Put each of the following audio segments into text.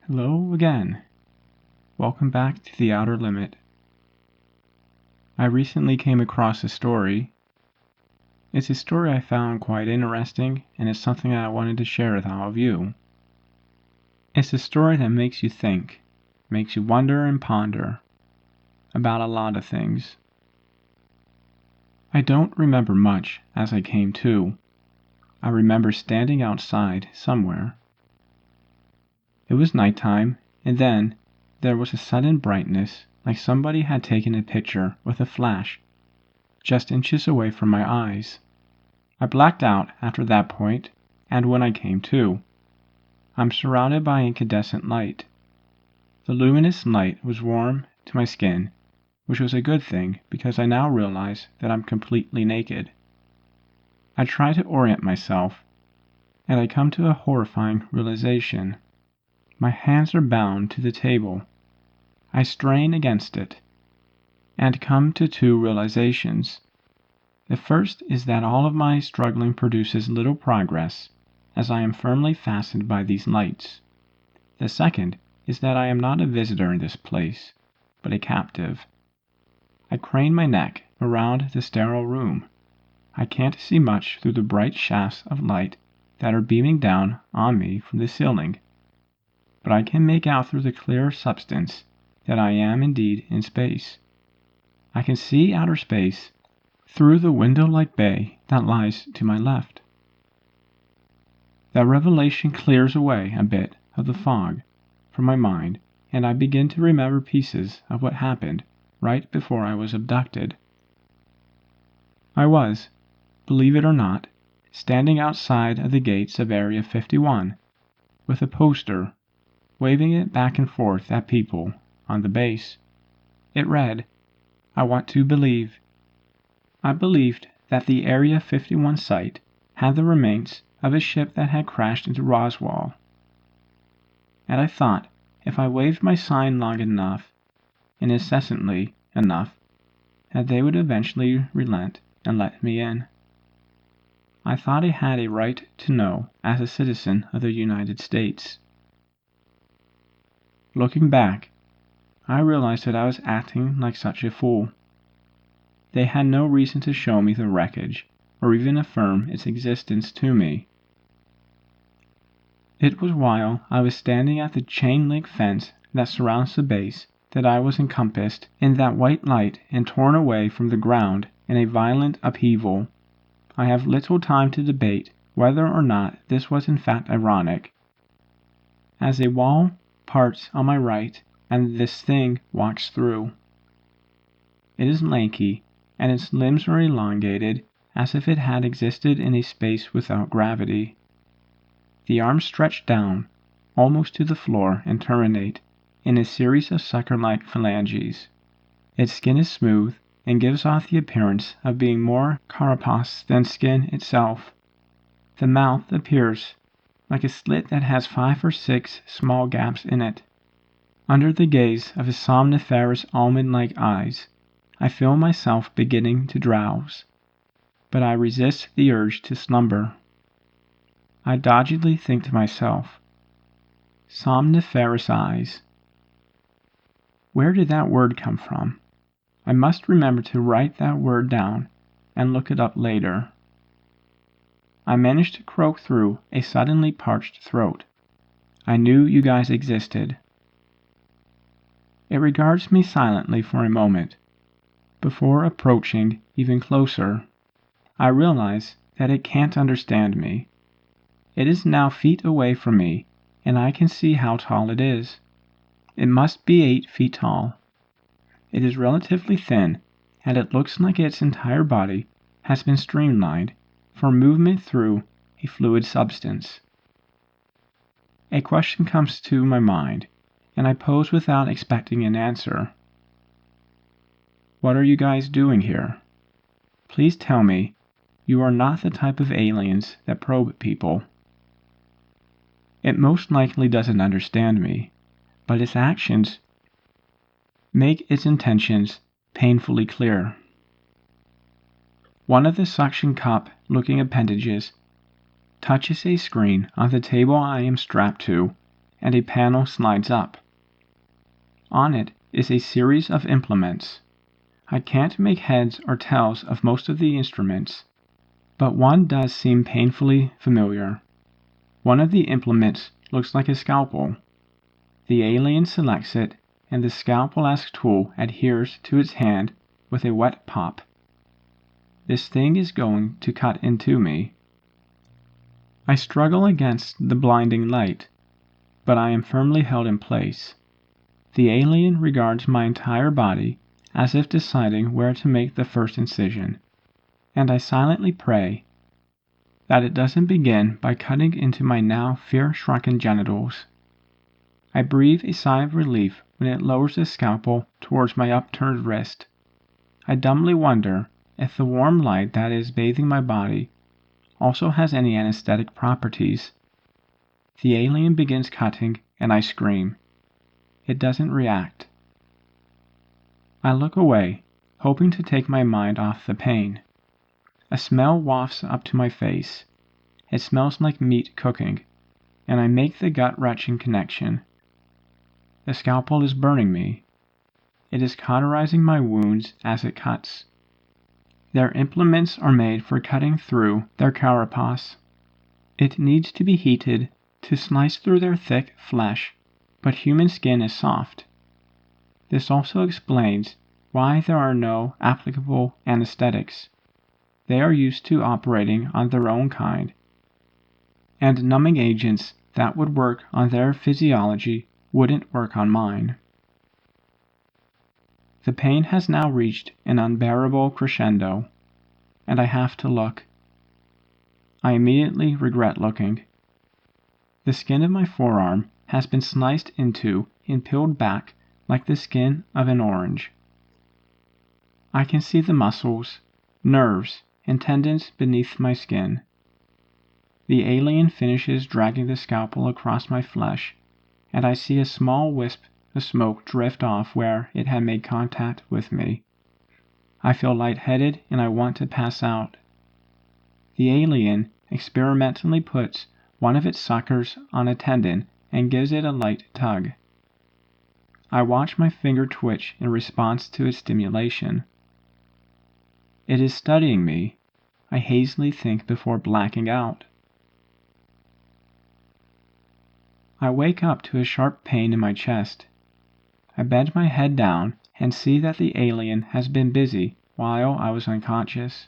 Hello again. Welcome back to The Outer Limit. I recently came across a story. It's a story I found quite interesting, and it's something that I wanted to share with all of you. It's a story that makes you think, makes you wonder and ponder about a lot of things. I don't remember much as I came to. I remember standing outside somewhere. It was nighttime, and then there was a sudden brightness, like somebody had taken a picture with a flash, just inches away from my eyes. I blacked out after that point, and when I came to, I'm surrounded by incandescent light. The luminous light was warm to my skin, which was a good thing because I now realize that I'm completely naked. I try to orient myself, and I come to a horrifying realization. My hands are bound to the table. I strain against it, and come to two realizations. The first is that all of my struggling produces little progress, as I am firmly fastened by these lights. The second is that I am not a visitor in this place, but a captive. I crane my neck around the sterile room. I can't see much through the bright shafts of light that are beaming down on me from the ceiling, but I can make out through the clear substance that I am indeed in space. I can see outer space through the window-like bay that lies to my left. That revelation clears away a bit of the fog from my mind, and I begin to remember pieces of what happened right before I was abducted. I was, believe it or not, standing outside of the gates of Area 51 with a poster, waving it back and forth at people on the base. It read, "I want to believe." I believed that the Area 51 site had the remains of a ship that had crashed into Roswell. And I thought if I waved my sign long enough and incessantly enough, that they would eventually relent and let me in. I thought I had a right to know as a citizen of the United States. Looking back, I realized that I was acting like such a fool. They had no reason to show me the wreckage, or even affirm its existence to me. It was while I was standing at the chain-link fence that surrounds the base that I was encompassed in that white light and torn away from the ground in a violent upheaval. I have little time to debate whether or not this was in fact ironic. As a wall parts on my right and this thing walks through. It is lanky, and its limbs are elongated as if it had existed in a space without gravity. The arms stretch down, almost to the floor, and terminate in a series of sucker-like phalanges. Its skin is smooth and gives off the appearance of being more carapace than skin itself. The mouth appears like a slit that has 5 or 6 small gaps in it. Under the gaze of his somniferous almond-like eyes, I feel myself beginning to drowse, but I resist the urge to slumber. I doggedly think to myself, somniferous eyes. Where did that word come from? I must remember to write that word down and look it up later. I managed to croak through a suddenly parched throat. I knew you guys existed. It regards me silently for a moment. Before approaching even closer, I realize that it can't understand me. It is now feet away from me, and I can see how tall it is. It must be 8 feet tall. It is relatively thin, and it looks like its entire body has been streamlined for movement through a fluid substance. A question comes to my mind, and I pose without expecting an answer. What are you guys doing here? Please tell me you are not the type of aliens that probe people. It most likely doesn't understand me, but its actions make its intentions painfully clear. One of the suction cup-looking appendages touches a screen on the table I am strapped to, and a panel slides up. On it is a series of implements. I can't make heads or tails of most of the instruments, but one does seem painfully familiar. One of the implements looks like a scalpel. The alien selects it, and the scalpel-esque tool adheres to its hand with a wet pop. This thing is going to cut into me. I struggle against the blinding light, but I am firmly held in place. The alien regards my entire body as if deciding where to make the first incision, and I silently pray that it doesn't begin by cutting into my now fear-shrunken genitals. I breathe a sigh of relief when it lowers the scalpel towards my upturned wrist. I dumbly wonder if the warm light that is bathing my body also has any anesthetic properties. The alien begins cutting, and I scream. It doesn't react. I look away, hoping to take my mind off the pain. A smell wafts up to my face. It smells like meat cooking, and I make the gut-wrenching connection. The scalpel is burning me. It is cauterizing my wounds as it cuts. Their implements are made for cutting through their carapace. It needs to be heated to slice through their thick flesh, but human skin is soft. This also explains why there are no applicable anesthetics. They are used to operating on their own kind, and numbing agents that would work on their physiology wouldn't work on mine. The pain has now reached an unbearable crescendo, and I have to look. I immediately regret looking. The skin of my forearm has been sliced into and peeled back like the skin of an orange. I can see the muscles, nerves, and tendons beneath my skin. The alien finishes dragging the scalpel across my flesh, and I see a small wisp of smoke drift off where it had made contact with me. I feel lightheaded and I want to pass out. The alien experimentally puts one of its suckers on a tendon and gives it a light tug. I watch my finger twitch in response to its stimulation. It is studying me, I hazily think before blacking out. I wake up to a sharp pain in my chest. I bend my head down and see that the alien has been busy while I was unconscious.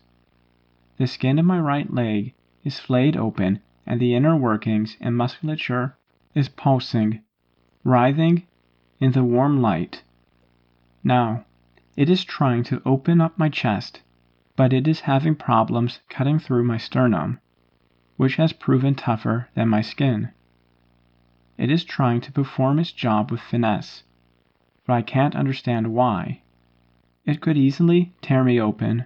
The skin of my right leg is flayed open and the inner workings and musculature is pulsing, writhing in the warm light. Now, it is trying to open up my chest, but it is having problems cutting through my sternum, which has proven tougher than my skin. It is trying to perform its job with finesse, but I can't understand why. It could easily tear me open.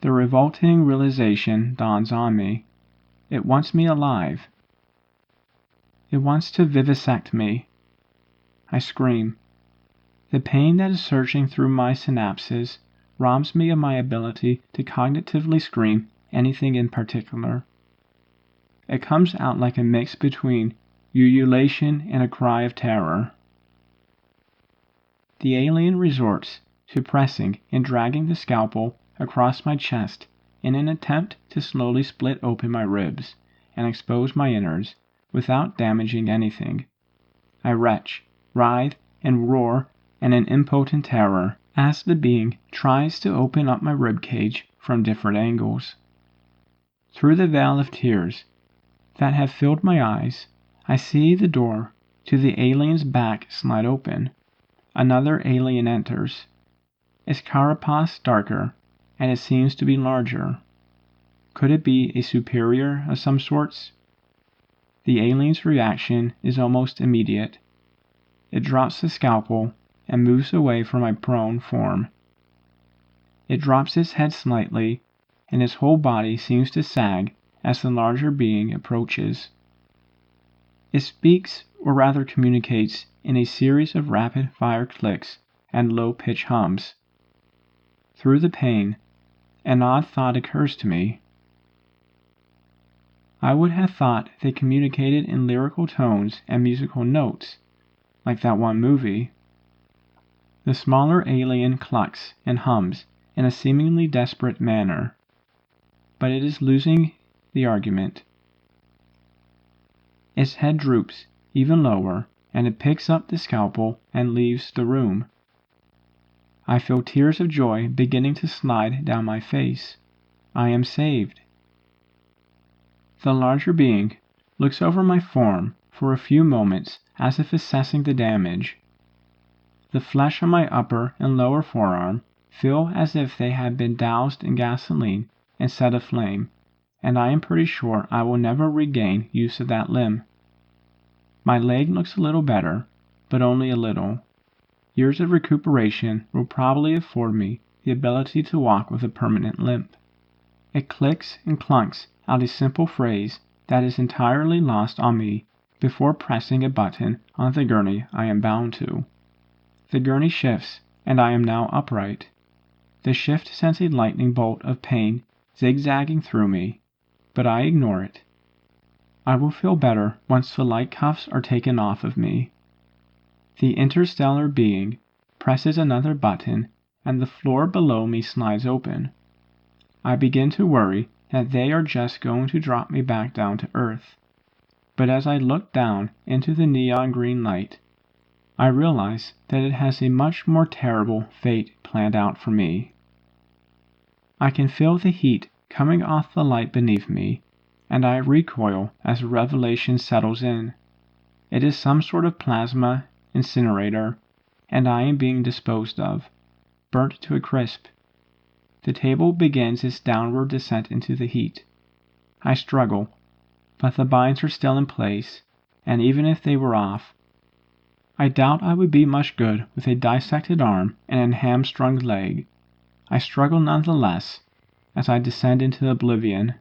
The revolting realization dawns on me. It wants me alive. It wants to vivisect me. I scream. The pain that is surging through my synapses robs me of my ability to cognitively scream anything in particular. It comes out like a mix between ululation and a cry of terror. The alien resorts to pressing and dragging the scalpel across my chest in an attempt to slowly split open my ribs and expose my innards without damaging anything. I retch, writhe, and roar in an impotent terror as the being tries to open up my ribcage from different angles. Through the veil of tears that have filled my eyes, I see the door to the alien's back slide open. Another alien enters. Its carapace darker, and it seems to be larger. Could it be a superior of some sorts? The alien's reaction is almost immediate. It drops the scalpel and moves away from my prone form. It drops its head slightly, and its whole body seems to sag as the larger being approaches. It speaks, or rather communicates, in a series of rapid-fire clicks and low-pitch hums. Through the pain, an odd thought occurs to me. I would have thought they communicated in lyrical tones and musical notes, like that one movie. The smaller alien clucks and hums in a seemingly desperate manner, but it is losing the argument. Its head droops even lower, and it picks up the scalpel and leaves the room. I feel tears of joy beginning to slide down my face. I am saved. The larger being looks over my form for a few moments as if assessing the damage. The flesh on my upper and lower forearm feel as if they had been doused in gasoline and set aflame, and I am pretty sure I will never regain use of that limb. My leg looks a little better, but only a little. Years of recuperation will probably afford me the ability to walk with a permanent limp. It clicks and clunks out a simple phrase that is entirely lost on me before pressing a button on the gurney I am bound to. The gurney shifts, and I am now upright. The shift sends a lightning bolt of pain zigzagging through me, but I ignore it. I will feel better once the light cuffs are taken off of me. The interstellar being presses another button, and the floor below me slides open. I begin to worry that they are just going to drop me back down to Earth. But as I look down into the neon green light, I realize that it has a much more terrible fate planned out for me. I can feel the heat coming off the light beneath me, and I recoil as a revelation settles in. It is some sort of plasma incinerator, and I am being disposed of, burnt to a crisp. The table begins its downward descent into the heat. I struggle, but the binds are still in place, and even if they were off, I doubt I would be much good with a dissected arm and a hamstrung leg. I struggle nonetheless as I descend into oblivion.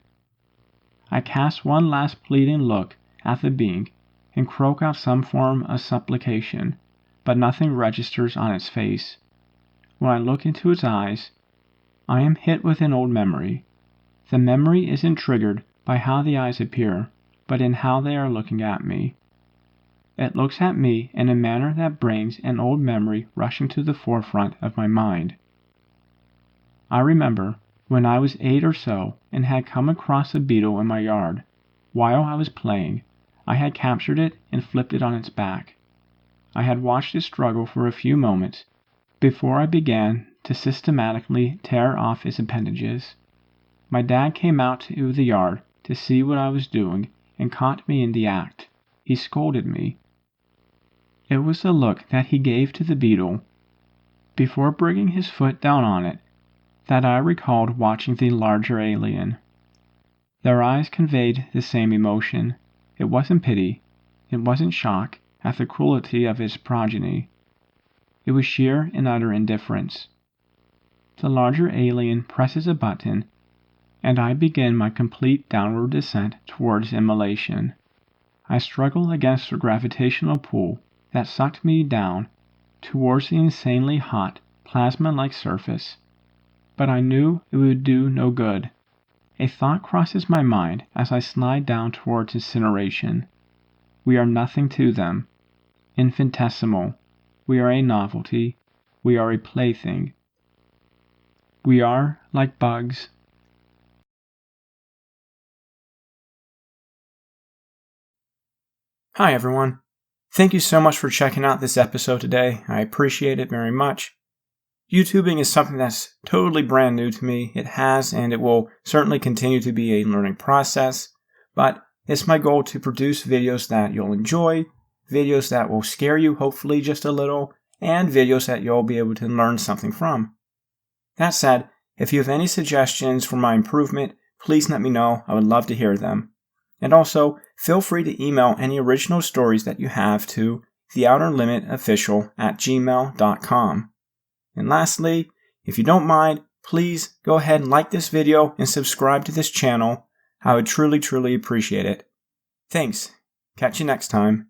I cast one last pleading look at the being and croak out some form of supplication, but nothing registers on its face. When I look into its eyes, I am hit with an old memory. The memory isn't triggered by how the eyes appear, but in how they are looking at me. It looks at me in a manner that brings an old memory rushing to the forefront of my mind. I remember when I was 8 or so and had come across a beetle in my yard. While I was playing, I had captured it and flipped it on its back. I had watched it struggle for a few moments before I began to systematically tear off its appendages. My dad came out to the yard to see what I was doing and caught me in the act. He scolded me. It was the look that he gave to the beetle before bringing his foot down on it that I recalled watching the larger alien. Their eyes conveyed the same emotion. It wasn't pity. It wasn't shock at the cruelty of its progeny. It was sheer and utter indifference. The larger alien presses a button, and I begin my complete downward descent towards immolation. I struggle against the gravitational pull that sucked me down towards the insanely hot, plasma-like surface. But I knew it would do no good. A thought crosses my mind as I slide down towards incineration. We are nothing to them. Infinitesimal. We are a novelty. We are a plaything. We are like bugs. Hi everyone. Thank you so much for checking out this episode today. I appreciate it very much. YouTubing is something that's totally brand new to me. It has and it will certainly continue to be a learning process, but it's my goal to produce videos that you'll enjoy, videos that will scare you hopefully just a little, and videos that you'll be able to learn something from. That said, if you have any suggestions for my improvement, please let me know. I would love to hear them. And also, feel free to email any original stories that you have to theouterlimitofficial@gmail.com. And lastly, if you don't mind, please go ahead and like this video and subscribe to this channel. I would truly, truly appreciate it. Thanks. Catch you next time.